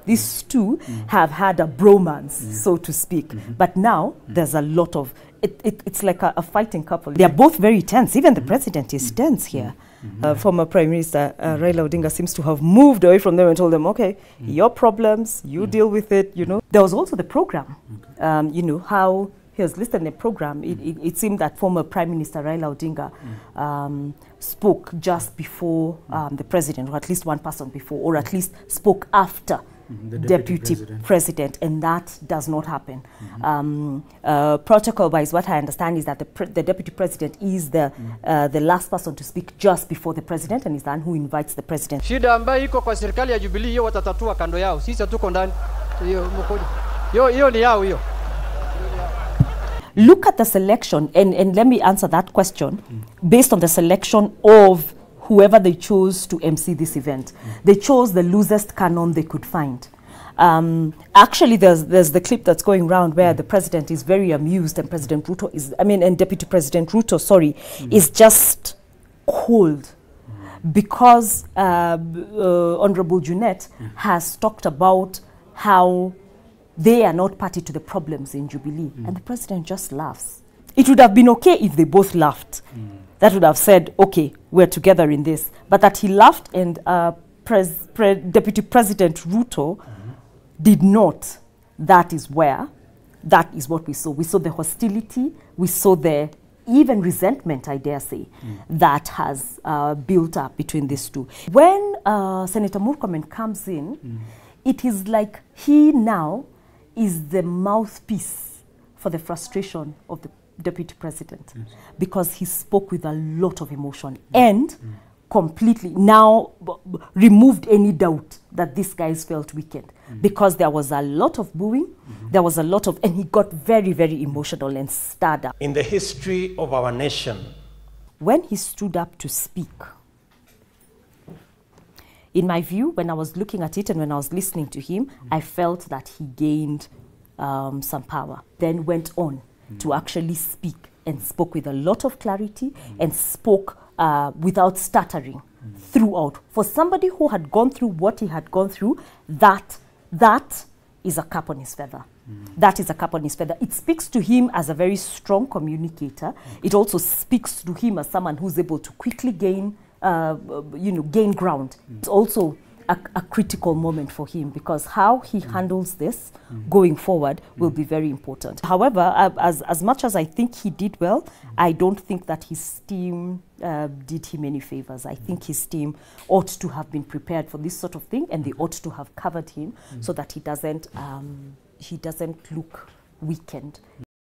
These two have had a bromance, so to speak. But now there's a lot of, it's like a fighting couple. They are both very tense. Even the president is tense here. Former Prime Minister Raila Odinga seems to have moved away from them and told them, okay, your problems, you deal with it, you know. There was also the program, you know, how he was listed in the program. It seemed that former Prime Minister Raila Odinga spoke just before the president, or at least one person before, or at least spoke after the deputy president, and that does not happen. Protocol-wise, what I understand is that the deputy president is the last person to speak just before the president, and is the one who invites the president. Shida ambayo iko kwa serikali ya Jubilee hiyo watatatua kando yao. Sisi tuko ndani. Hiyo ni yao hiyo. Look at the selection, and let me answer that question based on the selection of whoever they chose to MC this event. They chose the loosest cannon they could find. Actually, there's the clip that's going around where the president is very amused, and President Ruto is, and Deputy President Ruto, sorry, is just cold because Honorable Junet has talked about how they are not party to the problems in Jubilee. And the president just laughs. It would have been okay if they both laughed. That would have said, okay, we're together in this. But that he laughed and Deputy President Ruto did not. That is what we saw. We saw the hostility. We saw the even resentment, I dare say, that has built up between these two. When Senator Murkomen comes in, it is like he now is the mouthpiece for the frustration of the deputy president, because he spoke with a lot of emotion and completely now removed any doubt that these guys felt weakened, because there was a lot of booing, there was a lot of, and he got very, very emotional and stirred up. In the history of our nation, when he stood up to speak, in my view, when I was looking at it and when I was listening to him, I felt that he gained some power, then went on to actually speak, and spoke with a lot of clarity and spoke without stuttering throughout. For somebody who had gone through what he had gone through, that is a cap on his feather. That is a cap on his feather. It speaks to him as a very strong communicator. It also speaks to him as someone who's able to quickly gain gain ground. It's also a critical moment for him, because how he handles this going forward will be very important. However, as much as I think he did well, I don't think that his team did him any favors. I think his team ought to have been prepared for this sort of thing, and they ought to have covered him so that he doesn't look weakened